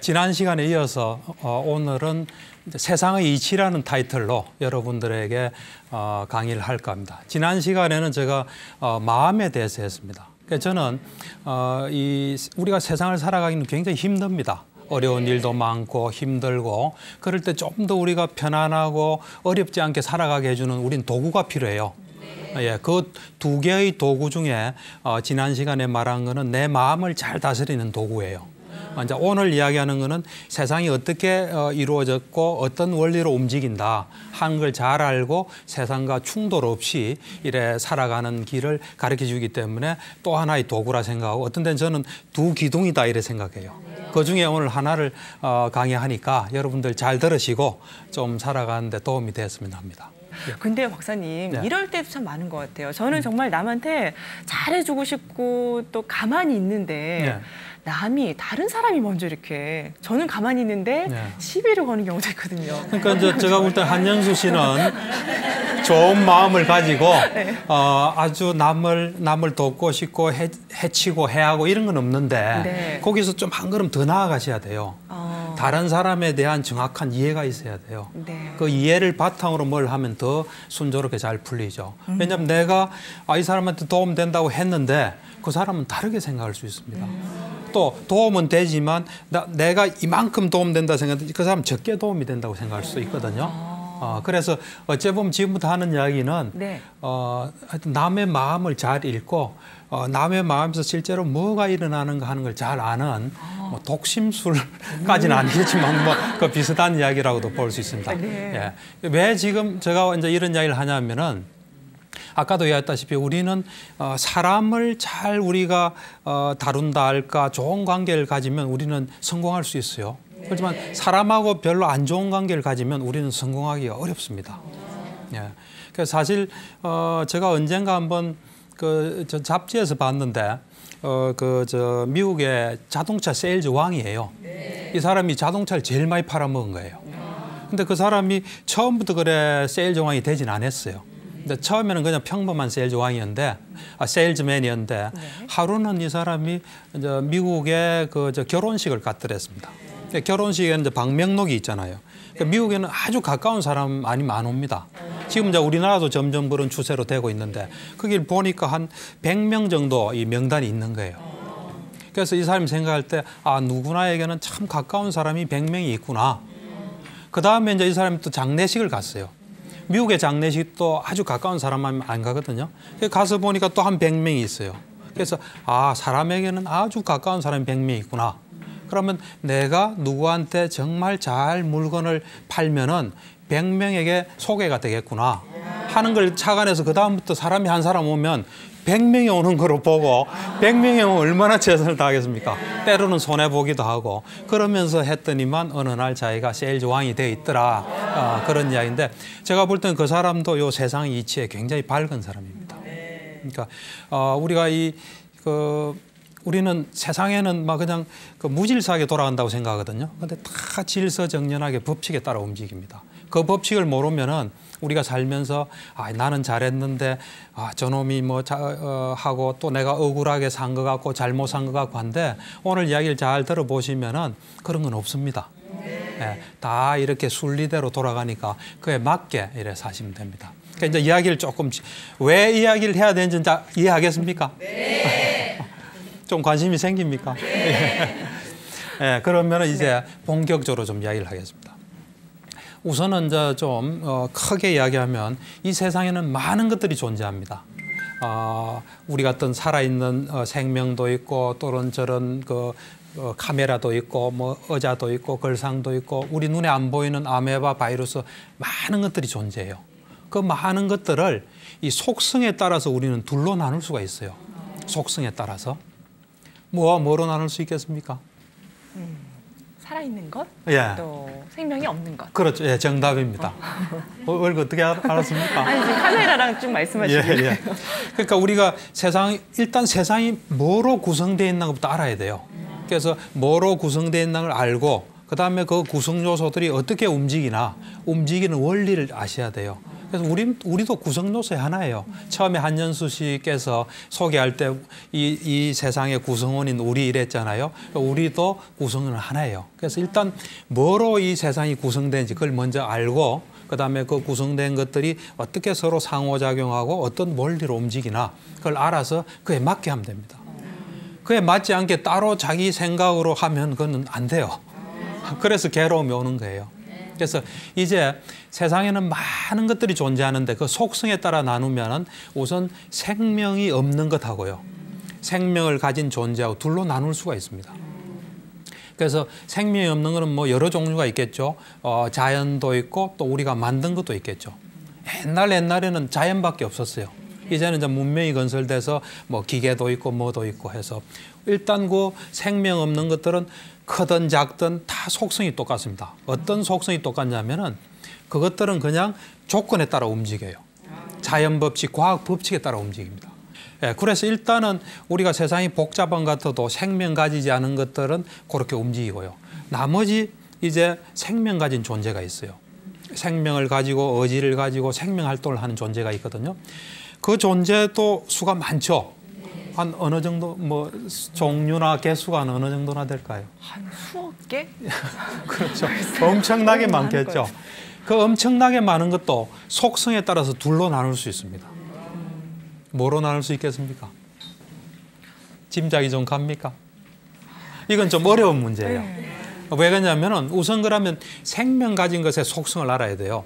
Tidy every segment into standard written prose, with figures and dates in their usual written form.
지난 시간에 이어서 오늘은 세상의 이치라는 타이틀로 여러분들에게 강의를 할까 합니다. 지난 시간에는 제가 마음에 대해서 했습니다. 그래서 저는 우리가 세상을 살아가기는 굉장히 힘듭니다. 어려운 일도 많고 힘들고 그럴 때 좀 더 우리가 편안하고 어렵지 않게 살아가게 해주는 우린 도구가 필요해요. 예, 그 두 개의 도구 중에 지난 시간에 말한 거는 내 마음을 잘 다스리는 도구예요. 이제 오늘 이야기하는 거는 세상이 어떻게 이루어졌고 어떤 원리로 움직인다 하는 걸 잘 알고 세상과 충돌 없이 이래 살아가는 길을 가르쳐 주기 때문에 또 하나의 도구라 생각하고 어떤 데는 저는 두 기둥이다 이래 생각해요. 그중에 오늘 하나를 강의하니까 여러분들 잘 들으시고 좀 살아가는 데 도움이 됐으면 합니다. 근데 박사님, 네. 이럴 때도 참 많은 것 같아요. 저는 정말 남한테 잘해주고 싶고 또 가만히 있는데 남이 다른 사람이 먼저 이렇게 저는 가만히 있는데 시비를 거는 경우도 있거든요. 그러니까 이제 제가 볼 때 한영수 씨는 좋은 마음을 가지고 아주 남을 돕고 싶고 해치고 해하고 이런 건 없는데 거기서 좀 한 걸음 더 나아가셔야 돼요. 다른 사람에 대한 정확한 이해가 있어야 돼요. 그 이해를 바탕으로 뭘 하면 더 순조롭게 잘 풀리죠. 왜냐하면 내가 이 사람한테 도움 된다고 했는데 그 사람은 다르게 생각할 수 있습니다. 또 도움은 되지만 내가 이만큼 도움된다 생각하는데 그 사람은 적게 도움이 된다고 생각할 수 있거든요. 그래서 어째 보면 지금부터 하는 이야기는 하여튼 남의 마음을 잘 읽고 남의 마음에서 실제로 뭐가 일어나는가 하는 걸 잘 아는 뭐 독심술까지는 아니겠지만 뭐 그 비슷한 이야기라고도 볼 수 있습니다. 예. 왜 지금 제가 이제 이런 이야기를 하냐면은 아까도 이야기했다시피 우리는 사람을 잘 우리가 다룬다 할까 좋은 관계를 가지면 우리는 성공할 수 있어요. 그렇지만 사람하고 별로 안 좋은 관계를 가지면 우리는 성공하기가 어렵습니다. 예. 그래서 사실 제가 언젠가 한번 저 잡지에서 봤는데 미국의 자동차 세일즈 왕이에요. 이 사람이 자동차를 제일 많이 팔아먹은 거예요. 근데 그 사람이 처음부터 그래 세일즈 왕이 되진 않았어요. 근데 처음에는 그냥 평범한 세일즈 왕이었는데, 세일즈맨이었는데, 하루는 이 사람이 이제 미국의 결혼식을 갖더랬습니다. 결혼식에는 이제 방명록이 있잖아요. 그러니까 미국에는 아주 가까운 사람 많이 안 옵니다. 지금 이제 우리나라도 점점 그런 추세로 되고 있는데, 거길 보니까 한 100명 정도 이 명단이 있는 거예요. 그래서 이 사람이 생각할 때, 누구나에게는 참 가까운 사람이 100명이 있구나. 그 다음에 이제 이 사람이 또 장례식을 갔어요. 미국의 장례식도 아주 가까운 사람만 안 가거든요. 가서 보니까 또 한 100명이 있어요. 그래서 사람에게는 아주 가까운 사람이 100명이 있구나. 그러면 내가 누구한테 정말 잘 물건을 팔면은 100명에게 소개가 되겠구나 하는 걸 착안해서 그 다음부터 사람이 한 사람 오면 100명이 오는 거로 보고 100명이 오면 얼마나 최선을 다하겠습니까? 때로는 손해보기도 하고 그러면서 했더니만 어느 날 자기가 세일즈 왕이 돼 있더라. 그런 이야기인데 제가 볼 때는 그 사람도 요 세상의 이치에 굉장히 밝은 사람입니다. 그러니까 우리가 우리는 세상에는 막 그냥 무질서하게 돌아간다고 생각하거든요. 근데 다 질서정연하게 법칙에 따라 움직입니다. 그 법칙을 모르면은 우리가 살면서 나는 잘했는데 저놈이 하고 또 내가 억울하게 산 것 같고 잘못 산 것 같고 한데 오늘 이야기를 잘 들어보시면은 그런 건 없습니다. 다 이렇게 순리대로 돌아가니까 그에 맞게 이래 사시면 됩니다. 그러니까 이제 이야기를 조금 왜 이야기를 해야 되는지 이해하겠습니까? 네. 좀 관심이 생깁니까? 그러면 이제 본격적으로 좀 이야기를 하겠습니다. 우선은 이제 좀 크게 이야기하면 이 세상에는 많은 것들이 존재합니다. 우리 같은 살아있는 생명도 있고 또는 저런 카메라도 있고 의자도 있고 걸상도 있고 우리 눈에 안 보이는 아메바 바이러스 많은 것들이 존재해요. 그 많은 것들을 이 속성에 따라서 우리는 둘로 나눌 수가 있어요. 속성에 따라서. 뭐로 나눌 수 있겠습니까? 살아있는 것, 또 생명이 없는 것. 그렇죠. 정답입니다. 어떻게 알았습니까? 아니, 지금 카메라랑 쭉 말씀하시길래. 그러니까 우리가 일단 세상이 뭐로 구성되어 있는 것부터 알아야 돼요. 그래서 뭐로 구성되어 있는 걸 알고 그다음에 그 구성 요소들이 어떻게 움직이는 원리를 아셔야 돼요. 그래서 우리도 구성 요소의 하나예요. 처음에 한연수 씨께서 소개할 때 이 세상의 구성원인 우리 이랬잖아요. 우리도 구성원 하나예요. 그래서 일단 뭐로 이 세상이 구성되는지 그걸 먼저 알고 그다음에 그 구성된 것들이 어떻게 서로 상호작용하고 어떤 원리로 움직이나 그걸 알아서 그에 맞게 하면 됩니다. 그에 맞지 않게 따로 자기 생각으로 하면 그건 안 돼요. 그래서 괴로움이 오는 거예요. 그래서 이제 세상에는 많은 것들이 존재하는데 그 속성에 따라 나누면 우선 생명이 없는 것하고요. 생명을 가진 존재하고 둘로 나눌 수가 있습니다. 그래서 생명이 없는 것은 뭐 여러 종류가 있겠죠. 자연도 있고 또 우리가 만든 것도 있겠죠. 옛날에는 자연밖에 없었어요. 이제는 이제 문명이 건설돼서 뭐 기계도 있고 뭐도 있고 해서 일단 그 생명 없는 것들은 크든 작든 다 속성이 똑같습니다. 어떤 속성이 똑같냐면은 그것들은 그냥 조건에 따라 움직여요. 자연 법칙, 과학 법칙에 따라 움직입니다. 예, 그래서 일단은 우리가 세상이 복잡한 것 같아도 생명 가지지 않은 것들은 그렇게 움직이고요. 나머지 이제 생명 가진 존재가 있어요. 생명을 가지고 의지를 가지고 생명 활동을 하는 존재가 있거든요. 그 존재도 수가 많죠. 한 어느 정도 뭐 종류나 개수가 어느 정도나 될까요? 한 수억 개? 그렇죠. 엄청나게 많겠죠. 그 엄청나게 많은 것도 속성에 따라서 둘로 나눌 수 있습니다. 뭐로 나눌 수 있겠습니까? 짐작이 좀 갑니까? 이건 좀 어려운 문제예요. 왜 그러냐면은 우선 그러면 생명 가진 것의 속성을 알아야 돼요.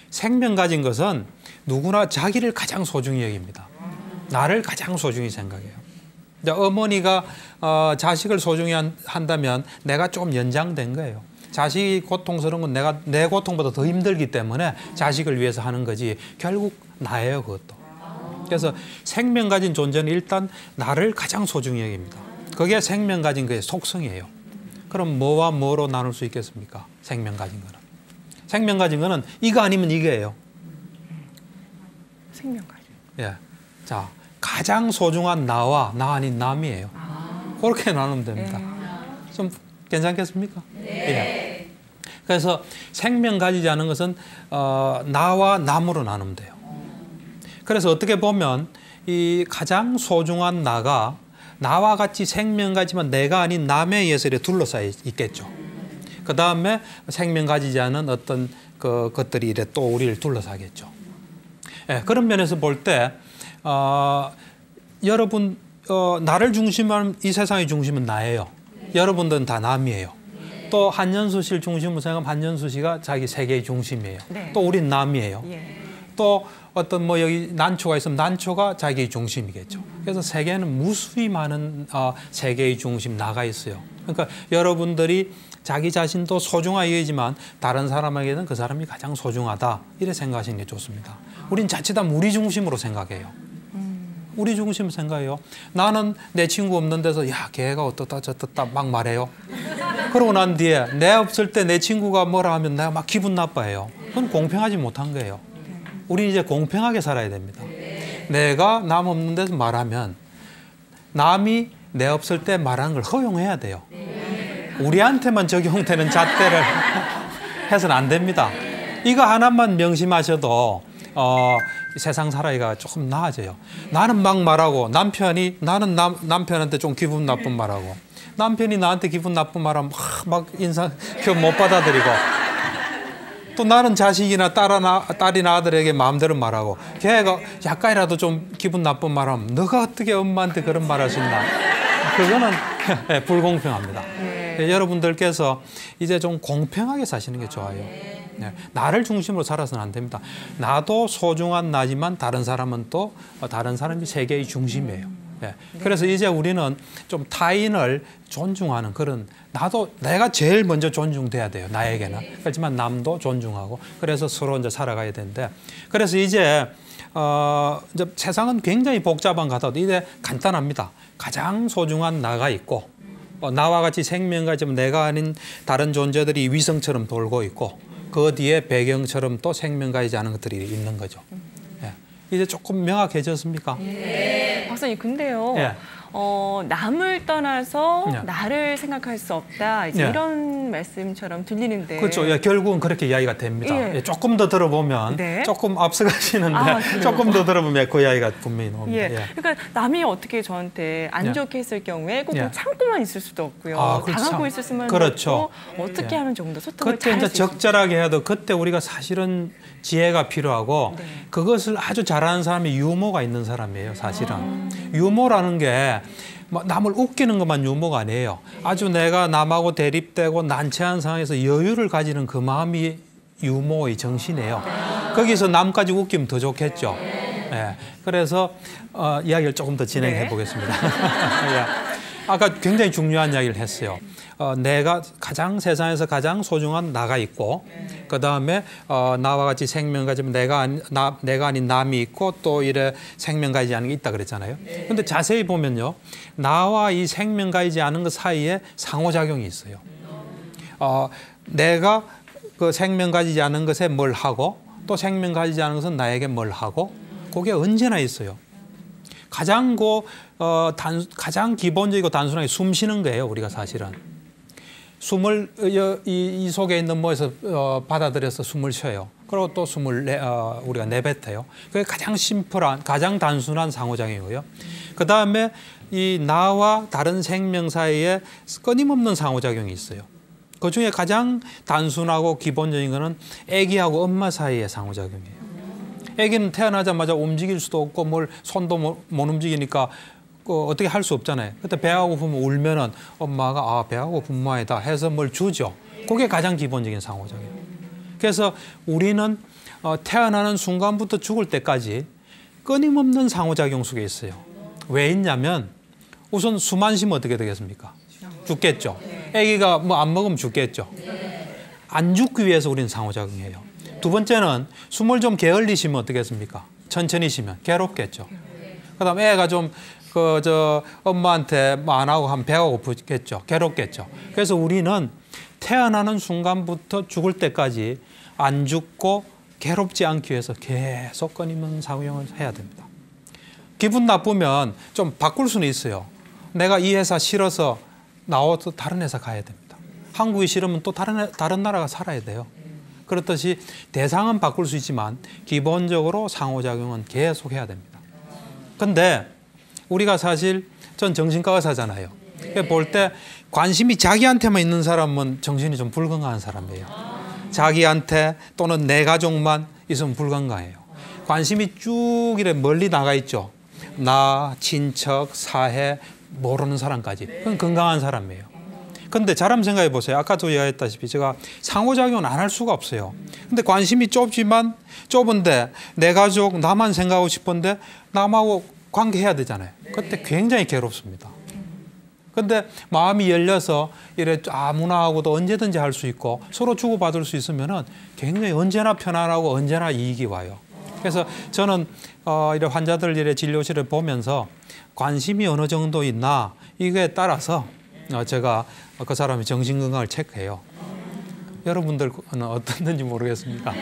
생명 가진 것은 누구나 자기를 가장 소중히 여깁니다. 나를 가장 소중히 생각해요. 이제 어머니가 자식을 소중히 한다면 내가 좀 연장된 거예요. 자식이 고통스러운 건 내가 내 고통보다 더 힘들기 때문에 자식을 위해서 하는 거지 결국 나예요, 그것도. 그래서 생명 가진 존재는 일단 나를 가장 소중히 여깁니다. 그게 생명 가진 그의 속성이에요. 그럼 뭐와 뭐로 나눌 수 있겠습니까? 생명 가진 거는. 생명 가진 거는 이거 아니면 이게예요. 생명 가진. 예. 자, 가장 소중한 나와 나 아닌 남이에요. 그렇게 나누면 됩니다. 좀 괜찮겠습니까? 네. 예. 그래서 생명 가지지 않은 것은 나와 남으로 나누면 돼요. 그래서 어떻게 보면 이 가장 소중한 나가 나와 같이 생명 가지만 내가 아닌 남에 의해서 둘러싸여 있겠죠. 그 다음에 생명 가지지 않은 어떤 것들이 이래 또 우리를 둘러싸겠죠. 예, 그런 면에서 볼 때 여러분 나를 중심으로 하면 이 세상의 중심은 나예요. 여러분들은 다 남이에요. 또 한연수 씨를 중심으로 생각하면 한연수 씨가 자기 세계의 중심이에요. 네. 또 우린 남이에요. 예. 또 어떤 뭐 여기 난초가 있으면 난초가 자기의 중심이겠죠. 그래서 세계에는 무수히 많은 세계의 중심 나가 있어요. 그러니까 여러분들이 자기 자신도 소중하게 여기지만 다른 사람에게는 그 사람이 가장 소중하다 이렇게 생각하시는 게 좋습니다. 우린 자칫하면 우리 중심으로 생각해요. 우리 중심 생각해요. 나는 내 친구 없는 데서 야 걔가 어떻다 저떻다 막 말해요. 그러고 난 뒤에 내 없을 때 내 친구가 뭐라 하면 내가 막 기분 나빠해요. 그건 공평하지 못한 거예요. 우리 이제 공평하게 살아야 됩니다. 내가 남 없는 데서 말하면 남이 내 없을 때 말하는 걸 허용해야 돼요. 우리한테만 적용되는 잣대를 해서는 안 됩니다. 이거 하나만 명심하셔도 세상 살아가기가 조금 나아져요. 나는 막 말하고 나는 남편한테 좀 기분 나쁜 말하고 남편이 나한테 기분 나쁜 말하면 막 인상 못 받아들이고 또 나는 자식이나 딸이나 아들에게 마음대로 말하고 걔가 약간이라도 좀 기분 나쁜 말하면 너가 어떻게 엄마한테 그런 말 할 수 있나. 그거는 불공평합니다. 여러분들께서 이제 좀 공평하게 사시는 게 좋아요. 네. 나를 중심으로 살아서는 안 됩니다. 나도 소중한 나지만 다른 사람은 또 다른 사람이 세계의 중심이에요. 네. 그래서 이제 우리는 좀 타인을 존중하는 그런 나도 내가 제일 먼저 존중돼야 돼요. 나에게는. 그렇지만 남도 존중하고 그래서 서로 이제 살아가야 되는데 그래서 이제 세상은 굉장히 복잡한 것 같아도 이제 간단합니다. 가장 소중한 나가 있고 나와 같이 생명 가지면 내가 아닌 다른 존재들이 위성처럼 돌고 있고 그 뒤에 배경처럼 또 생명 가지지 않은 것들이 있는 거죠. 예. 이제 조금 명확해졌습니까? 박사님 근데요. 예. 남을 떠나서 예. 나를 생각할 수 없다. 이제 예. 이런 말씀처럼 들리는데. 그렇죠. 예, 결국은 그렇게 이야기가 됩니다. 예. 예, 조금 더 들어보면 네. 조금 앞서가시는데 조금 더 들어보면 그 이야기가 분명히 나옵니다. 예. 예. 그러니까 남이 어떻게 저한테 안 예. 좋게 했을 경우에 꼭 예. 참고만 있을 수도 없고요. 아, 그렇죠. 당하고 있을 수만 그렇죠. 없고 어떻게 예. 하면 조금 더 소통을 그때 잘할 이제 수 있을지. 적절하게 해도 그때 우리가 사실은 지혜가 필요하고 네. 그것을 아주 잘하는 사람이 유머가 있는 사람이에요. 사실은 유머라는 게 뭐 남을 웃기는 것만 유머가 아니에요. 아주 내가 남하고 대립되고 난처한 상황에서 여유를 가지는 그 마음이 유머의 정신이에요. 거기서 남까지 웃기면 더 좋겠죠. 예. 그래서 이야기를 조금 더 진행해 보겠습니다. 예. 아까 굉장히 중요한 이야기를 했어요. 내가 세상에서 가장 소중한 나가 있고, 그 다음에 나와 같이 생명 가지면 내가 아닌 남이 있고 또 이래 생명 가지지 않은 게 있다 그랬잖아요. 근데 자세히 보면요, 나와 이 생명 가지지 않은 것 사이에 상호작용이 있어요. 내가 그 생명 가지지 않은 것에 뭘 하고 또 생명 가지지 않은 것은 나에게 뭘 하고, 그게 언제나 있어요. 가장 기본적이고 단순하게 숨 쉬는 거예요, 우리가 사실은. 숨을 이 속에 있는 뭐에서 받아들여서 숨을 쉬어요. 그리고 또 숨을 우리가 내뱉어요. 그게 가장 심플한, 가장 단순한 상호작용이고요. 그 다음에 이 나와 다른 생명 사이에 끊임없는 상호작용이 있어요. 그 중에 가장 단순하고 기본적인 거는 아기하고 엄마 사이의 상호작용이에요. 아기는 태어나자마자 움직일 수도 없고 뭘 손도 못 움직이니까 어떻게 할 수 없잖아요. 그때 배가 고프면 울면은 엄마가 배가 고픈 모양이다 해서 뭘 주죠. 그게 가장 기본적인 상호작용이에요. 그래서 우리는 태어나는 순간부터 죽을 때까지 끊임없는 상호작용 속에 있어요. 왜 있냐면 우선 숨 안 쉬면 어떻게 되겠습니까? 죽겠죠. 아기가 뭐 안 먹으면 죽겠죠. 안 죽기 위해서 우리는 상호작용해요. 두 번째는 숨을 좀 게을리시면 어떻겠습니까? 천천히 쉬면 괴롭겠죠. 그다음 애가 좀 엄마한테 뭐 안 하고 하면 배가 고프겠죠. 괴롭겠죠. 그래서 우리는 태어나는 순간부터 죽을 때까지 안 죽고 괴롭지 않기 위해서 계속 끊임없는 상호작용을 해야 됩니다. 기분 나쁘면 좀 바꿀 수는 있어요. 내가 이 회사 싫어서 나와서 다른 회사 가야 됩니다. 한국이 싫으면 또 다른 나라가 살아야 돼요. 그렇듯이 대상은 바꿀 수 있지만 기본적으로 상호작용은 계속 해야 됩니다. 근데 우리가 사실 전 정신과 의사잖아요. 볼 때 관심이 자기한테만 있는 사람은 정신이 좀 불건강한 사람이에요. 자기한테 또는 내 가족만 있으면 불건강해요. 관심이 쭉 이래 멀리 나가 있죠. 나, 친척, 사회, 모르는 사람까지. 그건 건강한 사람이에요. 근데 잘 한번 생각해 보세요. 아까도 이야기했다시피 제가 상호작용은 안 할 수가 없어요. 근데 관심이 좁은데 내 가족, 나만 생각하고 싶은데 남하고 관계해야 되잖아요. 그때 굉장히 괴롭습니다. 근데 마음이 열려서 이래 아무나 하고도 언제든지 할 수 있고 서로 주고받을 수 있으면은 굉장히 언제나 편안하고 언제나 이익이 와요. 그래서 저는 이래 환자들 이래 진료실을 보면서 관심이 어느 정도 있나 이거에 따라서 제가 그 사람의 정신 건강을 체크해요. 여러분들은 어떻는지 모르겠습니다.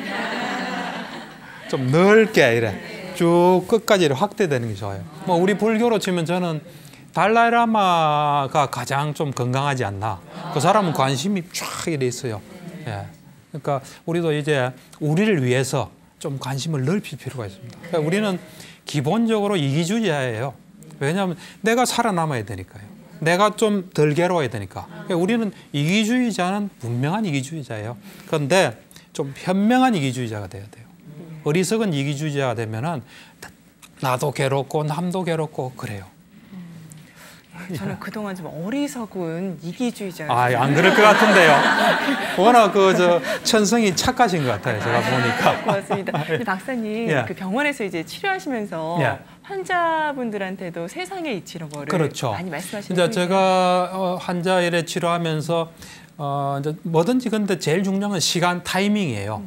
좀 넓게 이래 쭉 끝까지 확대되는 게 좋아요. 뭐 우리 불교로 치면 저는 달라이라마가 가장 좀 건강하지 않나. 그 사람은 관심이 쫙 이래 있어요. 예. 그러니까 우리도 이제 우리를 위해서 좀 관심을 넓힐 필요가 있습니다. 그러니까 우리는 기본적으로 이기주의자예요. 왜냐하면 내가 살아남아야 되니까요. 내가 좀 덜 괴로워야 되니까. 그러니까 우리는 이기주의자는 분명한 이기주의자예요. 그런데 좀 현명한 이기주의자가 돼야 돼요. 어리석은 이기주의자가 되면은 나도 괴롭고 남도 괴롭고 그래요. 저는 그동안 좀 어리석은 이기주의자였어요. 안 그럴 것 같은데요. 워낙 천성이 착하신 것 같아요. 제가 보니까. 고맙습니다. 근데 박사님, 예. 그 병원에서 이제 치료하시면서 예. 환자분들한테도 세상의 이치는 거를 그렇죠. 많이 말씀하시는 이제 제가 환자 일에 치료하면서 이제 뭐든지 근데 제일 중요한 건 시간 타이밍이에요.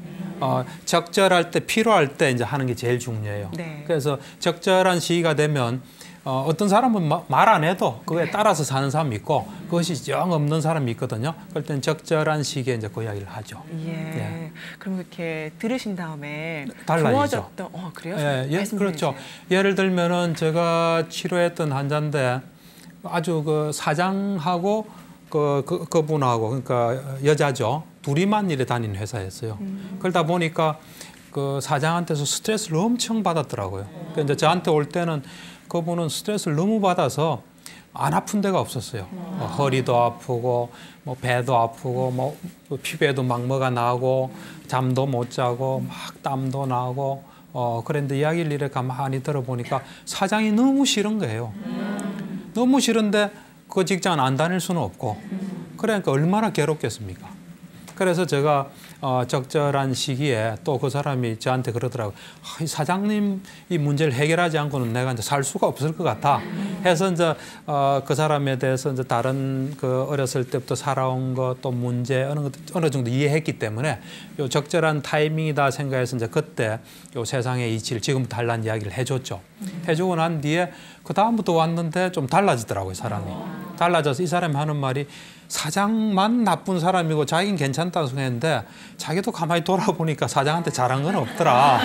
적절할 때 필요할 때 이제 하는 게 제일 중요해요. 네. 그래서 적절한 시기가 되면 어떤 사람은 말 안 해도 그거에 따라서 사는 사람이 있고 그것이 영 없는 사람이 있거든요. 그럴 땐 적절한 시기에 이제 그 이야기를 하죠. 예. 예. 그럼 이렇게 들으신 다음에 달라지죠. 좋아졌던 그래요? 예, 말씀 그렇죠. 주세요. 예를 들면은 제가 치료했던 환자인데 아주 그 사장하고 그분하고 그러니까 여자죠. 둘이만 일에 다니는 회사였어요. 그러다 보니까 그 사장한테서 스트레스를 엄청 받았더라고요. 그러니까 이제 저한테 올 때는 그분은 스트레스를 너무 받아서 안 아픈 데가 없었어요. 뭐 허리도 아프고 뭐 배도 아프고 뭐 피부에도 막 뭐가 나고 잠도 못 자고 막 땀도 나고 그런데 이야기를 이렇게 가만히 들어보니까 사장이 너무 싫은 거예요. 너무 싫은데 그 직장 안 다닐 수는 없고 그러니까 얼마나 괴롭겠습니까? 그래서 제가 적절한 시기에 또 그 사람이 저한테 그러더라고요. 이 사장님 이 문제를 해결하지 않고는 내가 이제 살 수가 없을 것 같아. 해서 이제 그 사람에 대해서 이제 다른 그 어렸을 때부터 살아온 것 또 문제 어느 정도 이해했기 때문에 요 적절한 타이밍이다 생각해서 이제 그때 요 세상의 이치를 지금부터 달라는 이야기를 해줬죠. 해주고 난 뒤에 그 다음부터 왔는데 좀 달라지더라고요, 사람이. 달라져서 이 사람이 하는 말이 사장만 나쁜 사람이고 자기는 괜찮다고 생각했는데 자기도 가만히 돌아보니까 사장한테 잘한 건 없더라.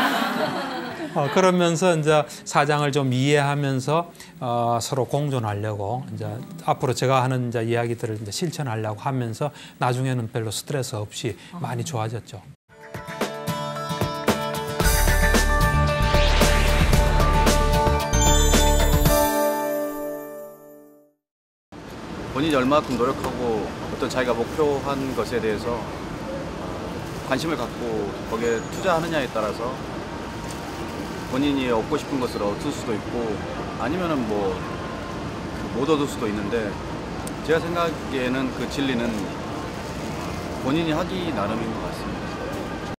그러면서 이제 사장을 좀 이해하면서 서로 공존하려고 이제 앞으로 제가 하는 이제 이야기들을 이제 실천하려고 하면서 나중에는 별로 스트레스 없이 많이 좋아졌죠. 본인이 얼마큼 노력하고 어떤 자기가 목표한 것에 대해서 관심을 갖고 거기에 투자하느냐에 따라서 본인이 얻고 싶은 것을 얻을 수도 있고 아니면은 뭐 못 얻을 수도 있는데 제가 생각하기에는 그 진리는 본인이 하기 나름인 것 같습니다.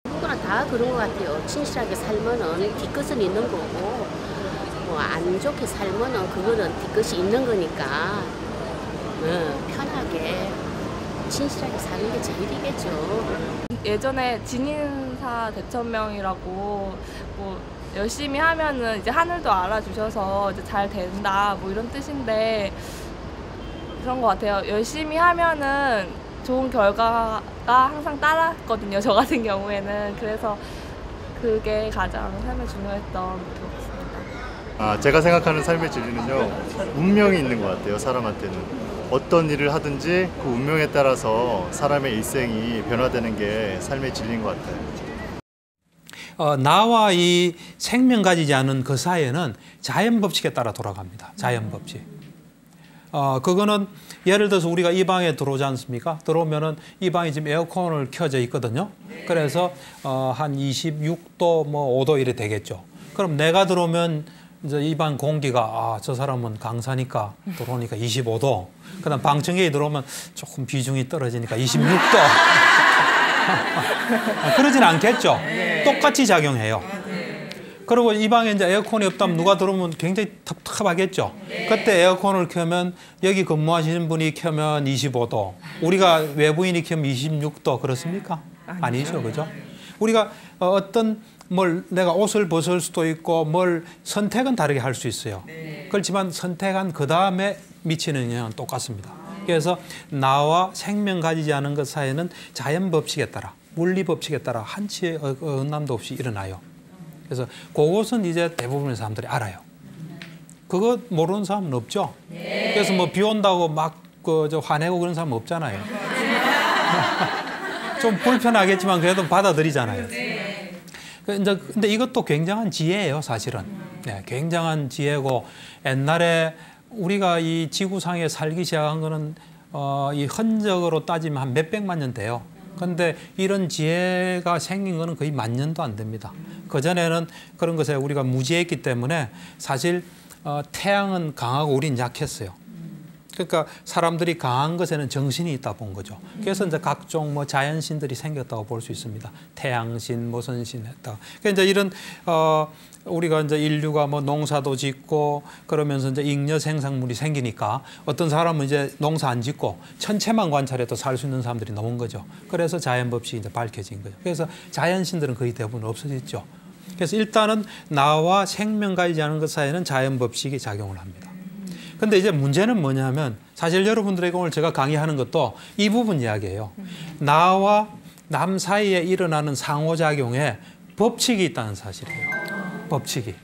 누구나 다 그런 것 같아요. 진실하게 살면은 뒤끝은 있는 거고 뭐 안 좋게 살면은 그거는 뒤끝이 있는 거니까 편하게 진실하게 사는 게 제일이겠죠. 예전에 진인사 대천명이라고 뭐 열심히 하면은 이제 하늘도 알아주셔서 이제 잘 된다 뭐 이런 뜻인데 그런 것 같아요. 열심히 하면은 좋은 결과가 항상 따랐거든요. 저 같은 경우에는. 그래서 그게 가장 삶에 중요했던 것 같습니다. 제가 생각하는 삶의 진리는요, 운명이 있는 것 같아요. 사람한테는 어떤 일을 하든지 그 운명에 따라서 사람의 일생이 변화되는 게 삶의 진리인 것 같아요. 나와 이 생명 가지지 않은 그 사이에는 자연 법칙에 따라 돌아갑니다. 자연 법칙. 그거는 예를 들어서 우리가 이 방에 들어오지 않습니까? 들어오면은 이 방이 지금 에어컨을 켜져 있거든요. 그래서 한 26도 뭐 5도 이래 되겠죠. 그럼 내가 들어오면 이제 이 방 공기가 저 사람은 강사니까 들어오니까 25도. 그다음 방청객이 들어오면 조금 비중이 떨어지니까 26도. 그러진 않겠죠. 똑같이 작용해요. 그리고 이 방에 이제 에어컨이 없다면 누가 들어오면 굉장히 텁텁하겠죠. 그때 에어컨을 켜면 여기 근무하시는 분이 켜면 25도, 우리가 외부인이 켜면 26도 그렇습니까? 아니죠, 그죠? 우리가 어떤 뭘 내가 옷을 벗을 수도 있고 뭘 선택은 다르게 할 수 있어요. 그렇지만 선택한 그 다음에 미치는 영향은 똑같습니다. 그래서 나와 생명 가지지 않은 것 사이에는 자연 법칙에 따라, 물리 법칙에 따라 한치의 어긋남도 없이 일어나요. 그래서 그것은 이제 대부분의 사람들이 알아요. 그거 모르는 사람은 없죠. 그래서 뭐 비 온다고 막 화내고 그런 사람은 없잖아요. 좀 불편하겠지만 그래도 받아들이잖아요. 근데 이것도 굉장한 지혜예요, 사실은. 네, 굉장한 지혜고 옛날에 우리가 이 지구상에 살기 시작한 거는 이 흔적으로 따지면 한 몇백만 년 돼요. 그런데 이런 지혜가 생긴 거는 거의 10,000년도 안 됩니다. 그전에는 그런 것에 우리가 무지했기 때문에 사실 태양은 강하고 우린 약했어요. 그러니까 사람들이 강한 것에는 정신이 있다 본 거죠. 그래서 이제 각종 뭐 자연신들이 생겼다고 볼 수 있습니다. 태양신, 모선신 했다. 그러니까 이제 이런 우리가 이제 인류가 뭐 농사도 짓고 그러면서 이제 잉여 생산물이 생기니까 어떤 사람은 이제 농사 안 짓고 천체만 관찰해도 살 수 있는 사람들이 나온 거죠. 그래서 자연 법칙이 이제 밝혀진 거죠. 그래서 자연신들은 거의 대부분 없어졌죠. 그래서 일단은 나와 생명 가지지 않은 것 사이에는 자연 법칙이 작용을 합니다. 근데 이제 문제는 뭐냐면 사실 여러분들에게 오늘 제가 강의하는 것도 이 부분 이야기예요. 나와 남 사이에 일어나는 상호작용에 법칙이 있다는 사실이에요. 법칙이.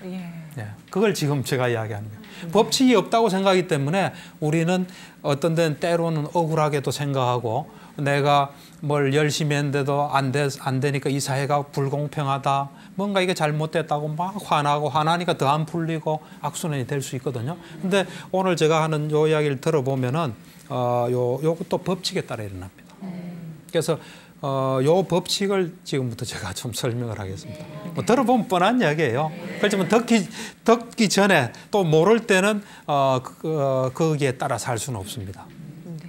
예, 그걸 지금 제가 이야기하는 거예요. 법칙이 없다고 생각하기 때문에 우리는 어떤 데는 때로는 억울하게도 생각하고 내가 뭘 열심히 했는데도 안 되니까 이 사회가 불공평하다. 뭔가 이게 잘못됐다고 막 화나니까 더 안 풀리고 악순환이 될 수 있거든요. 근데 오늘 제가 하는 요 이야기를 들어보면은 요것도 법칙에 따라 일어납니다. 그래서 요 법칙을 지금부터 제가 좀 설명을 하겠습니다. 뭐 들어보면 뻔한 이야기예요. 그렇지만 듣기 전에 또 모를 때는 거기에 따라 살 수는 없습니다.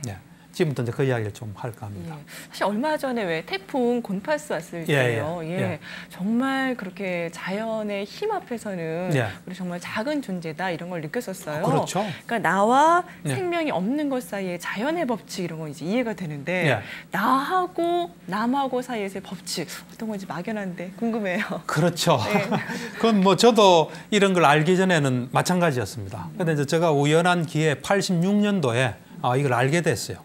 네. 지금부터 이제 그 이야기를 좀 할까 합니다. 예. 사실 얼마 전에 왜 태풍 곤파스 왔을 때요. 예. 정말 그렇게 자연의 힘 앞에서는 우리 정말 작은 존재다 이런 걸 느꼈었어요. 그렇죠. 그러니까 나와 생명이 없는 것 사이에 자연의 법칙 이런 건 이제 이해가 되는데 나하고 남하고 사이에서의 법칙 어떤 건지 막연한데 궁금해요. 그렇죠. 그건 뭐 저도 이런 걸 알기 전에는 마찬가지였습니다. 근데 이제 제가 우연한 기회에 86년도에 이걸 알게 됐어요.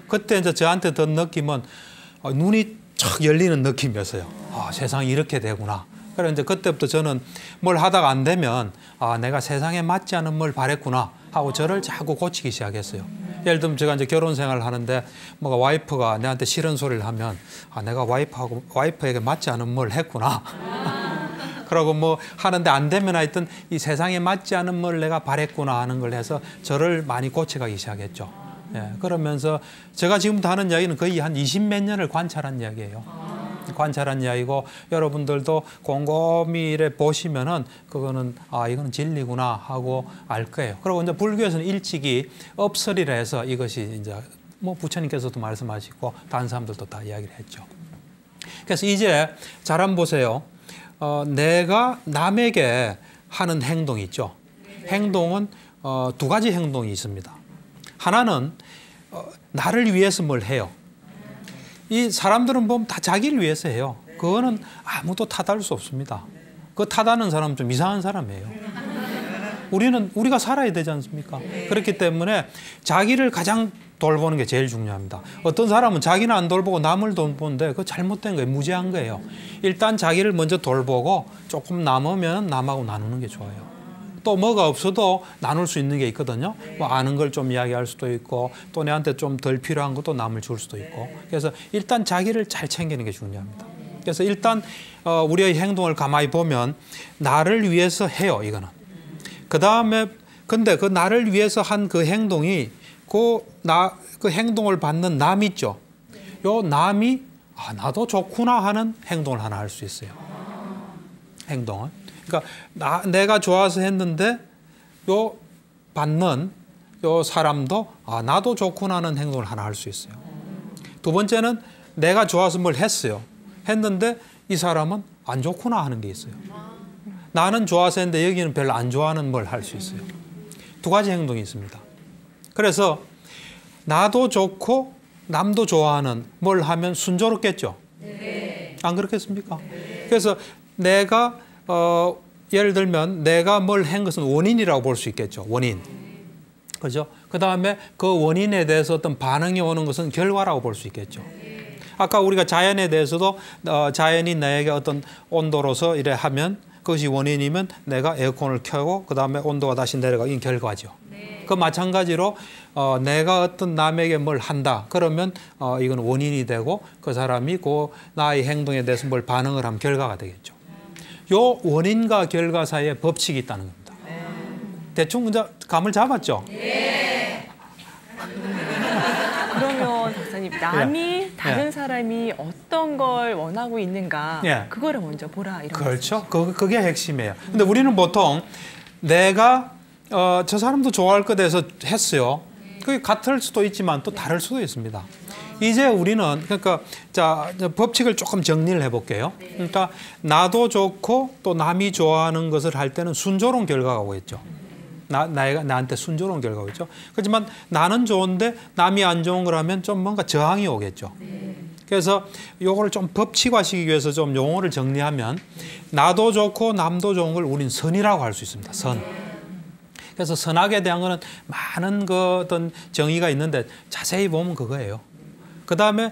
그때 이제 저한테 든 느낌은 눈이 촥 열리는 느낌이었어요. 세상이 이렇게 되구나. 그래서 이제 그때부터 저는 뭘 하다가 안 되면 내가 세상에 맞지 않은 뭘 바랬구나 하고 저를 자꾸 고치기 시작했어요. 예를 들면 제가 이제 결혼 생활을 하는데 뭐가 와이프가 내한테 싫은 소리를 하면 내가 와이프에게 맞지 않은 뭘 했구나. 그러고 뭐 하는데 안 되면 하여튼 이 세상에 맞지 않은 뭘 내가 바랬구나 하는 걸 해서 저를 많이 고쳐가기 시작했죠. 그러면서 제가 지금부터 하는 이야기는 거의 한 20몇 년을 관찰한 이야기예요. 관찰한 이야기고 여러분들도 곰곰이 이래 보시면은 그거는 이거는 진리구나 하고 알 거예요. 그리고 이제 불교에서는 일찍이 업설이라 해서 이것이 이제 뭐 부처님께서도 말씀하시고 다른 사람들도 다 이야기를 했죠. 그래서 이제 잘 한번 보세요. 내가 남에게 하는 행동이 있죠. 행동은 두 가지 행동이 있습니다. 하나는 나를 위해서 뭘 해요. 이 사람들은 보면 다 자기를 위해서 해요. 그거는 아무도 탓할 수 없습니다. 그 탓하는 사람은 좀 이상한 사람이에요. 우리가 살아야 되지 않습니까? 그렇기 때문에 자기를 가장 돌보는 게 제일 중요합니다. 어떤 사람은 자기는 안 돌보고 남을 돌보는데 그거 잘못된 거예요. 무지한 거예요. 일단 자기를 먼저 돌보고 조금 남으면 남하고 나누는 게 좋아요. 또 뭐가 없어도 나눌 수 있는 게 있거든요. 뭐 아는 걸 좀 이야기할 수도 있고 또 내한테 좀 덜 필요한 것도 남을 줄 수도 있고. 그래서 일단 자기를 잘 챙기는 게 중요합니다. 그래서 일단 우리의 행동을 가만히 보면 나를 위해서 해요. 이거는. 그다음에 근데 그 나를 위해서 한 그 행동이 그 행동을 받는 남 있죠. 요 남이 나도 좋구나 하는 행동을 하나 할 수 있어요. 행동은. 그러니까 내가 좋아서 했는데 요 받는 요 사람도 나도 좋구나 하는 행동을 하나 할 수 있어요. 두 번째는 내가 좋아서 뭘 했어요. 했는데 이 사람은 안 좋구나 하는 게 있어요. 나는 좋아서 했는데 여기는 별로 안 좋아하는 뭘 할 수 있어요. 두 가지 행동이 있습니다. 그래서 나도 좋고 남도 좋아하는 뭘 하면 순조롭겠죠. 안 그렇겠습니까? 그래서 내가 예를 들면 내가 뭘 한 것은 원인이라고 볼 수 있겠죠. 원인. 그죠? 그 다음에 그 원인에 대해서 어떤 반응이 오는 것은 결과라고 볼 수 있겠죠. 아까 우리가 자연에 대해서도 자연이 나에게 어떤 온도로서 이래 하면 그것이 원인이면 내가 에어컨을 켜고 그 다음에 온도가 다시 내려가 이게 결과죠. 그 마찬가지로 내가 어떤 남에게 뭘 한다 그러면 이건 원인이 되고 그 사람이 그 나의 행동에 대해서 뭘 반응을 하면 결과가 되겠죠. 요 원인과 결과 사이에 법칙이 있다는 겁니다. 대충 이제 감을 잡았죠? 그러면 박사님 남이 다른 사람이 어떤 걸 원하고 있는가 그거를 먼저 보라 이런 그렇죠. 그게 핵심이에요. 근데 우리는 보통 내가 저 사람도 좋아할 것에 대해서 했어요. 그게 같을 수도 있지만 또 다를 수도 있습니다. 이제 우리는 그러니까 법칙을 조금 정리를 해볼게요. 그러니까 나도 좋고 또 남이 좋아하는 것을 할 때는 순조로운 결과가 오겠죠. 나한테 순조로운 결과가 오겠죠. 그렇지만 나는 좋은데 남이 안 좋은 걸 하면 좀 뭔가 저항이 오겠죠. 그래서 요거를 좀 법칙화시키기 위해서 좀 용어를 정리하면 나도 좋고 남도 좋은 걸 우린 선이라고 할 수 있습니다. 선. 그래서 선악에 대한 거는 많은 그 어떤 정의가 있는데 자세히 보면 그거예요. 그 다음에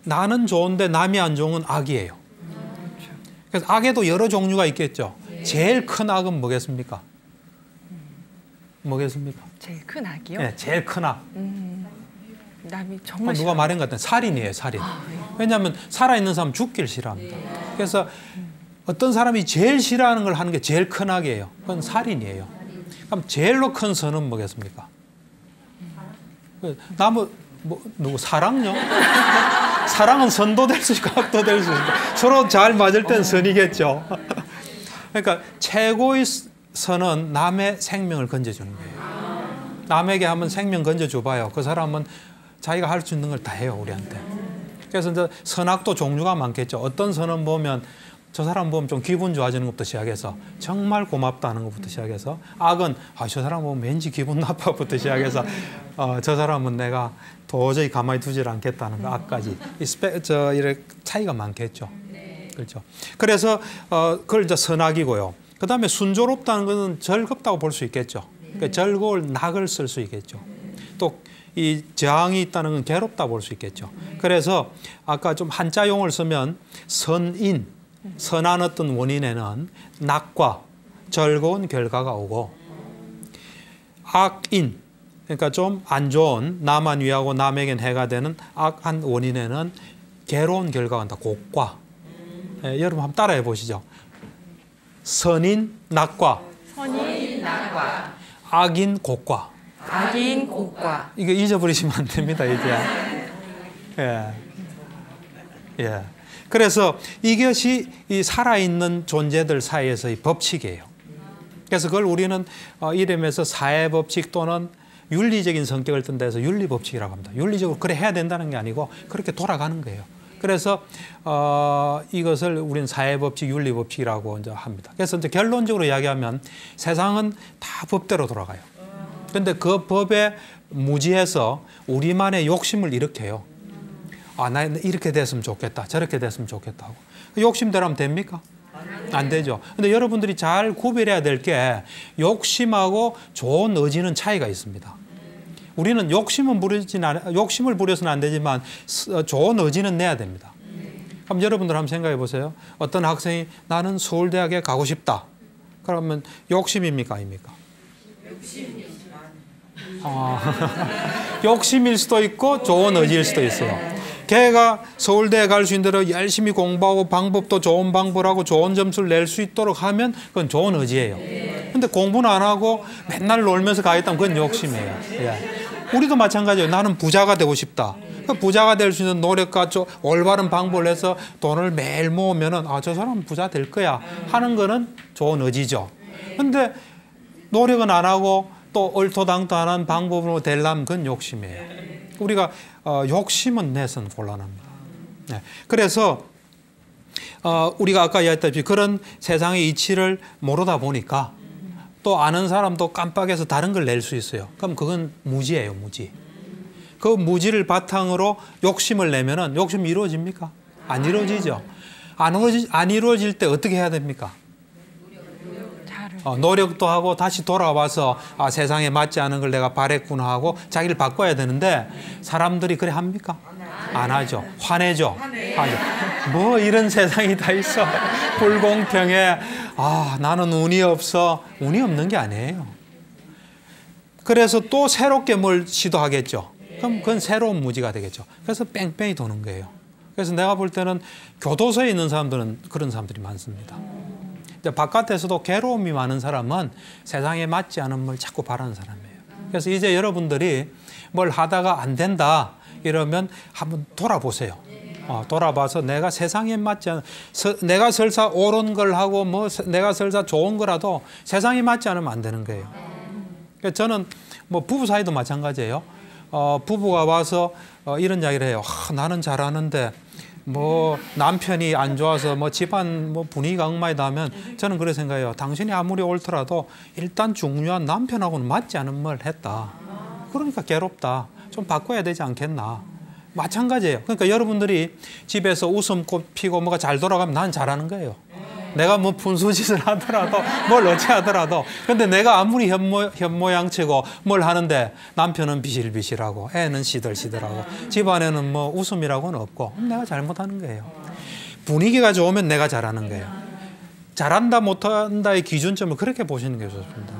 나는 좋은데 남이 안 좋은 건 악이에요. 그래서 악에도 여러 종류가 있겠죠. 제일 큰 악은 뭐겠습니까? 뭐겠습니까? 제일 큰 악이요? 네, 제일 큰 악. 남이 정말 누가 말한 것 같은 살인이에요, 살인. 왜냐하면 살아있는 사람 죽기를 싫어합니다. 그래서 어떤 사람이 제일 싫어하는 걸 하는 게 제일 큰 악이에요. 그건 살인이에요. 그럼 제일로 큰 선은 뭐겠습니까? 누구 사랑요? 사랑은 선도 될 수 있고 악도 될 수 있고 서로 잘 맞을 땐 선이겠죠. 그러니까 최고의 선은 남의 생명을 건져주는 거예요. 남에게 한번 생명 건져줘봐요. 그 사람은 자기가 할 수 있는 걸 다 해요, 우리한테. 그래서 이제 선악도 종류가 많겠죠. 어떤 선은 보면 저 사람 보면 좀 기분 좋아지는 것부터 시작해서 정말 고맙다는 것부터 시작해서 악은 저 사람 보면 왠지 기분 나빠부터 시작해서 저 사람은 내가 도저히 가만히 두질 않겠다는 거 악까지 이렇게 차이가 많겠죠. 그렇죠. 그래서 그걸 이제 선악이고요. 그 다음에 순조롭다는 것은 즐겁다고 볼 수 있겠죠. 그러니까 즐거울 낙을 쓸 수 있겠죠. 또 이 저항이 있다는 건 괴롭다 볼 수 있겠죠. 그래서 아까 좀 한자용을 쓰면 선인, 선한 어떤 원인에는 낙과 즐거운 결과가 오고 악인, 그러니까 좀 안 좋은 나만 위하고 남에겐 해가 되는 악한 원인에는 괴로운 결과가 온다. 곡과. 여러분 한번 따라해 보시죠. 선인 낙과. 선인 낙과. 악인 곡과. 악인 곡과. 이거 잊어버리시면 안 됩니다, 이제. 예. 그래서 이것이 이 살아있는 존재들 사이에서의 법칙이에요. 그래서 그걸 우리는 이름에서 사회법칙 또는 윤리적인 성격을 뜬다 해서 윤리법칙이라고 합니다. 윤리적으로 그래 해야 된다는 게 아니고 그렇게 돌아가는 거예요. 그래서 이것을 우리는 사회법칙, 윤리법칙이라고 이제 합니다. 그래서 이제 결론적으로 이야기하면 세상은 다 법대로 돌아가요. 그런데 그 법에 무지해서 우리만의 욕심을 일으켜요. 나 이렇게 됐으면 좋겠다, 저렇게 됐으면 좋겠다 하고. 욕심대로 하면 됩니까? 안 되죠. 근데 여러분들이 잘 구별해야 될 게 욕심하고 좋은 의지는 차이가 있습니다. 우리는 욕심을 부려서는 안 되지만 좋은 의지는 내야 됩니다. 그럼 여러분들 한번 생각해 보세요. 어떤 학생이 나는 서울대학에 가고 싶다. 그러면 욕심입니까? 아닙니까? 욕심일 수도 있고 좋은 의지일 수도 있어요. 걔가 서울대에 갈 수 있는 대로 열심히 공부하고 방법도 좋은 방법하고 좋은 점수를 낼 수 있도록 하면 그건 좋은 의지예요. 근데 공부는 안 하고 맨날 놀면서 가겠다면 그건 욕심이에요. 우리도 마찬가지예요. 나는 부자가 되고 싶다. 부자가 될 수 있는 노력과 올바른 방법을 해서 돈을 매일 모으면은 저 사람은 부자 될 거야 하는 거는 좋은 의지죠. 근데 노력은 안 하고 또 얼토당토 안 한 방법으로 되려면 그건 욕심이에요. 우리가 욕심은 내서는 곤란합니다. 네. 그래서 우리가 아까 이야기했다시피 그런 세상의 이치를 모르다 보니까 또 아는 사람도 깜빡해서 다른 걸 낼 수 있어요. 그럼 그건 무지예요, 무지. 그 무지를 바탕으로 욕심을 내면은 욕심이 이루어집니까? 안 이루어지죠. 안 이루어질 때 어떻게 해야 됩니까? 노력도 하고 다시 돌아와서 세상에 맞지 않은 걸 내가 바랬구나 하고 자기를 바꿔야 되는데 사람들이 그래 합니까? 안 하죠. 화내죠. 뭐 이런 세상이 다 있어. 불공평해. 나는 운이 없어. 운이 없는 게 아니에요. 그래서 또 새롭게 뭘 시도하겠죠. 그럼 그건 새로운 무지가 되겠죠. 그래서 뺑뺑이 도는 거예요. 그래서 내가 볼 때는 교도소에 있는 사람들은 그런 사람들이 많습니다. 바깥에서도 괴로움이 많은 사람은 세상에 맞지 않은 걸 자꾸 바라는 사람이에요. 그래서 이제 여러분들이 뭘 하다가 안 된다 이러면 한번 돌아보세요. 돌아봐서 내가 세상에 맞지 않은, 내가 설사 옳은 걸 하고 내가 설사 좋은 거라도 세상에 맞지 않으면 안 되는 거예요. 그러니까 저는 부부 사이도 마찬가지예요. 부부가 와서 이런 이야기를 해요. 나는 잘하는데 남편이 안 좋아서 집안 분위기가 엉망이다면 저는 그렇게 생각해요. 당신이 아무리 옳더라도 일단 중요한 남편하고는 맞지 않은 말 했다. 그러니까 괴롭다. 좀 바꿔야 되지 않겠나. 마찬가지예요. 그러니까 여러분들이 집에서 웃음꽃 피고 뭐가 잘 돌아가면 난 잘하는 거예요. 내가 분수짓을 하더라도 뭘 어찌하더라도 근데 내가 아무리 현모양치고 뭘 하는데 남편은 비실비실하고 애는 시들시들하고 집안에는 웃음이라고는 없고 내가 잘못하는 거예요. 분위기가 좋으면 내가 잘하는 거예요. 잘한다 못한다의 기준점을 그렇게 보시는 게 좋습니다.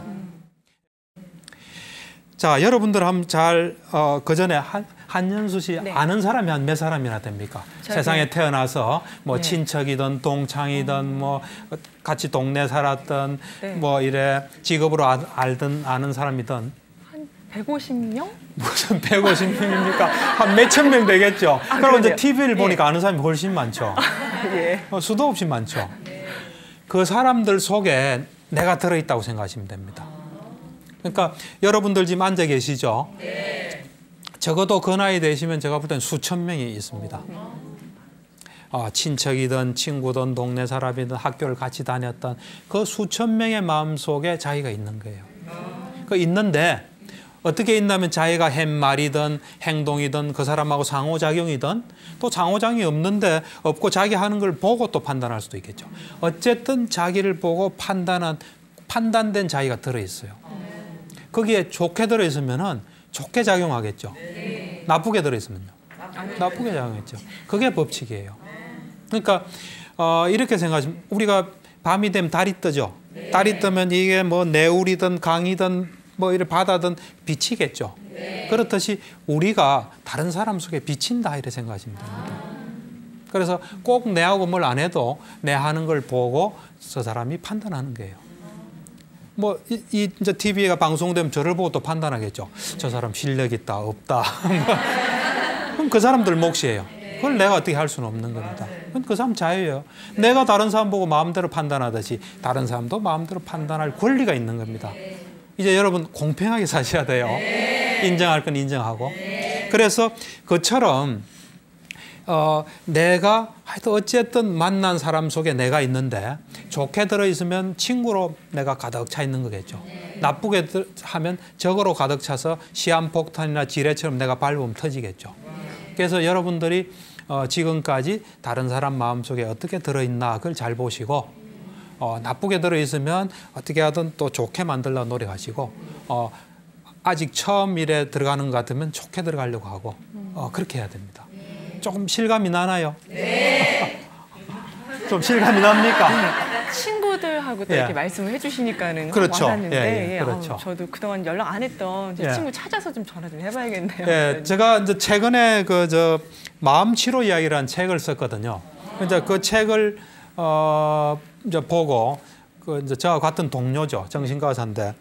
자, 여러분들 한번 그 전에 한연수 씨 네. 아는 사람이 한 몇 사람이나 됩니까? 세상에 태어나서 뭐 친척이든 동창이든 뭐 같이 동네 살았던 뭐 이래 직업으로 아는 사람이든 150명? 무슨 150명입니까? 한 몇천 명 되겠죠. 그럼 이제 TV를 보니까 아는 사람이 훨씬 많죠. 예. 수도 없이 많죠. 그 사람들 속에 내가 들어있다고 생각하시면 됩니다. 그러니까 여러분들 지금 앉아 계시죠? 적어도 그 나이 되시면 제가 볼 때는 수천 명이 있습니다. 친척이든 친구든 동네 사람이든 학교를 같이 다녔던 그 수천 명의 마음속에 자기가 있는 거예요. 있는데 어떻게 있냐면 자기가 한 말이든 행동이든 그 사람하고 상호작용이든 또 상호작용이 없고 자기 하는 걸 보고 또 판단할 수도 있겠죠. 어쨌든 자기를 보고 판단된 자기가 들어있어요. 거기에 좋게 들어있으면은 좋게 작용하겠죠. 나쁘게 들어있으면요. 나쁘게 작용했죠. 그게 법칙이에요. 그러니까 이렇게 생각하시면 우리가 밤이 되면 달이 뜨죠. 달이 뜨면 이게 뭐 내울이든 강이든 뭐 이런 바다든 비치겠죠. 그렇듯이 우리가 다른 사람 속에 비친다 이렇게 생각하시면 됩니다. 그래서 꼭 내하고 뭘 안 해도 내 하는 걸 보고 저 사람이 판단하는 거예요. 뭐 이제 TV가 방송되면 저를 보고 또 판단하겠죠. 저 사람 실력 있다 없다. 그럼 그 사람들 몫이에요. 그걸 내가 어떻게 할 수는 없는 겁니다. 그 사람 자유예요. 내가 다른 사람 보고 마음대로 판단하듯이 다른 사람도 마음대로 판단할 권리가 있는 겁니다. 이제 여러분 공평하게 사셔야 돼요. 인정할 건 인정하고. 그래서 그처럼 내가 하여튼 어쨌든 만난 사람 속에 내가 있는데 좋게 들어있으면 친구로 내가 가득 차 있는 거겠죠. 나쁘게 하면 적으로 가득 차서 시한폭탄이나 지뢰처럼 내가 밟으면 터지겠죠. 그래서 여러분들이 지금까지 다른 사람 마음속에 어떻게 들어있나 그걸 잘 보시고 나쁘게 들어있으면 어떻게 하든 또 좋게 만들려고 노력하시고 아직 처음 일에 들어가는 것 같으면 좋게 들어가려고 하고 그렇게 해야 됩니다. 조금 실감이 나나요? 네. 좀 실감이 납니까? 친구들하고도 이렇게 말씀을 해주시니까는 그렇죠. 와닿는데 그렇죠. 저도 그동안 연락 안 했던 제 친구 찾아서 좀 전화 좀 해봐야겠네요. 제가 이제 최근에 마음 치료 이야기라는 책을 썼거든요. 이제 그 책을 이제 보고 이제 저와 같은 동료죠. 정신과 의사인데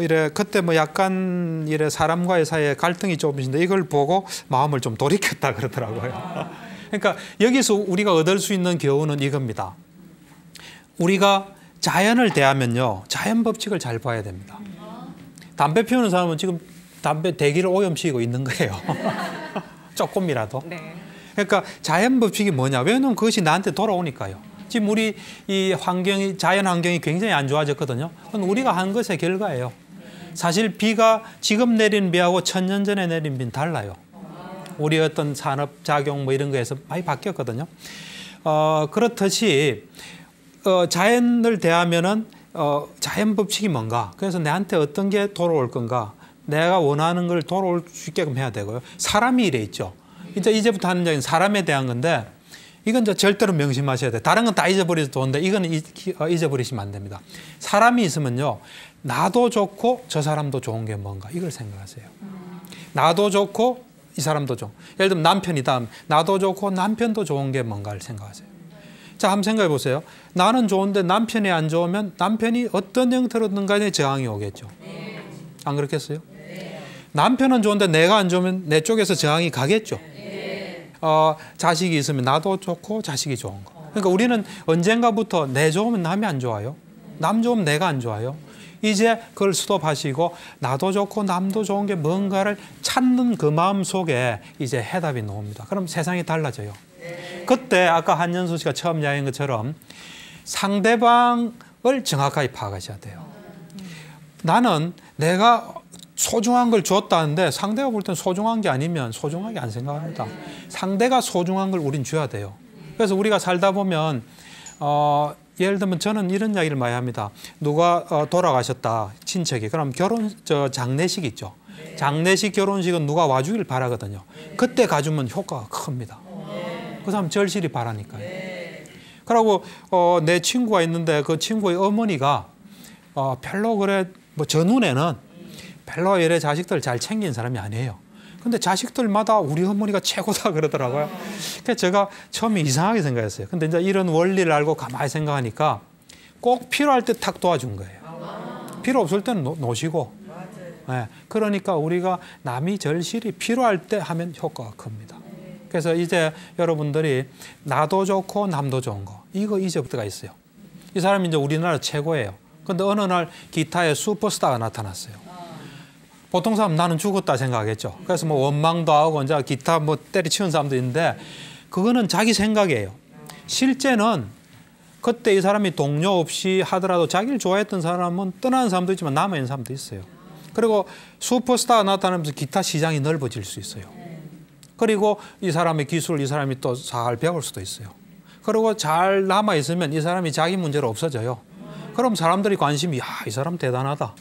이래 그때 뭐 약간 이래 사람과의 사이에 갈등이 좀 있는데 이걸 보고 마음을 좀 돌이켰다 그러더라고요. 그러니까 여기서 우리가 얻을 수 있는 교훈은 이겁니다. 우리가 자연을 대하면요, 자연 법칙을 잘 봐야 됩니다. 담배 피우는 사람은 지금 담배 대기를 오염시키고 있는 거예요. 조금이라도. 네. 그러니까 자연 법칙이 뭐냐? 왜냐하면 그것이 나한테 돌아오니까요. 지금 우리 이 환경이 자연 환경이 굉장히 안 좋아졌거든요. 그건 우리가 한 것의 결과예요. 사실 비가 지금 내린 비하고 1000년 전에 내린 비는 달라요. 우리 어떤 산업 작용 뭐 이런 거에서 많이 바뀌었거든요. 그렇듯이 자연을 대하면은 자연 법칙이 뭔가? 그래서 내한테 어떤 게 돌아올 건가? 내가 원하는 걸 돌아올 수 있게끔 해야 되고요. 사람이 이래 있죠. 이제부터 하는 얘기는 사람에 대한 건데. 이건 이제 절대로 명심하셔야 돼요. 다른 건 다 잊어버려도 좋은데 이거는 잊어버리시면 안 됩니다. 사람이 있으면요. 나도 좋고 저 사람도 좋은 게 뭔가 이걸 생각하세요. 나도 좋고 이 사람도 좋은. 예를 들면 남편이다. 나도 좋고 남편도 좋은 게 뭔가를 생각하세요. 자, 한번 생각해 보세요. 나는 좋은데 남편이 안 좋으면 남편이 어떤 형태로든 간에 저항이 오겠죠. 안 그렇겠어요? 남편은 좋은데 내가 안 좋으면 내 쪽에서 저항이 가겠죠. 자식이 있으면 나도 좋고 자식이 좋은 거. 그러니까 우리는 언젠가부터 내 좋으면 남이 안 좋아요. 남 좋으면 내가 안 좋아요. 이제 그걸 스톱하시고 나도 좋고 남도 좋은 게 뭔가를 찾는 그 마음 속에 이제 해답이 나옵니다. 그럼 세상이 달라져요. 그때 아까 한연수 씨가 처음 이야기한 것처럼 상대방을 정확하게 파악하셔야 돼요. 나는 내가 소중한 걸 줬다는데 상대가 볼 땐 소중한 게 아니면 소중하게 안 생각합니다. 상대가 소중한 걸 우린 줘야 돼요. 그래서 우리가 살다 보면 예를 들면 저는 이런 이야기를 많이 합니다. 누가 돌아가셨다, 친척이. 그럼 장례식 있죠. 장례식 결혼식은 누가 와주길 바라거든요. 그때 가주면 효과가 큽니다. 그 사람 절실히 바라니까요. 그러고 내 친구가 있는데 그 친구의 어머니가 별로 그래 뭐 저 눈에는 별로 이래 자식들 잘 챙긴 사람이 아니에요. 근데 자식들마다 우리 어머니가 최고다 그러더라고요. 그래서 제가 처음에 이상하게 생각했어요. 근데 이제 이런 원리를 알고 가만히 생각하니까 꼭 필요할 때 탁 도와준 거예요. 필요 없을 때는 놓으시고. 네, 그러니까 우리가 남이 절실히 필요할 때 하면 효과가 큽니다. 그래서 이제 여러분들이 나도 좋고 남도 좋은 거 이거 이제부터가 있어요. 이 사람이 이제 우리나라 최고예요. 근데 어느 날 기타의 슈퍼스타가 나타났어요. 보통 사람 나는 죽었다 생각하겠죠. 그래서 뭐 원망도 하고 이제 기타 뭐 때려치운 사람도 있는데 그거는 자기 생각이에요. 실제는 그때 이 사람이 동료 없이 하더라도 자기를 좋아했던 사람은 떠나는 사람도 있지만 남아있는 사람도 있어요. 그리고 슈퍼스타가 나타나면서 기타 시장이 넓어질 수 있어요. 그리고 이 사람의 기술을 이 사람이 또 잘 배울 수도 있어요. 그리고 잘 남아있으면 이 사람이 자기 문제로 없어져요. 그럼 사람들이 관심이 이 사람 대단하다.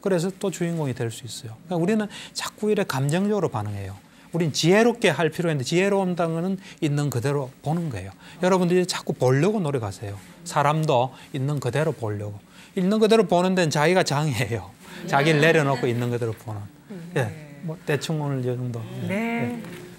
그래서 또 주인공이 될 수 있어요. 그러니까 우리는 자꾸 이래 감정적으로 반응해요. 우린 지혜롭게 할 필요가 있는데 지혜로운다는 거는 있는 그대로 보는 거예요. 여러분들이 자꾸 보려고 노력하세요. 사람도 있는 그대로 보려고. 있는 그대로 보는 데는 자기가 장이에요. 자기를 내려놓고 있는 그대로 보는. 예, 뭐 대충 오늘 이 정도. 네.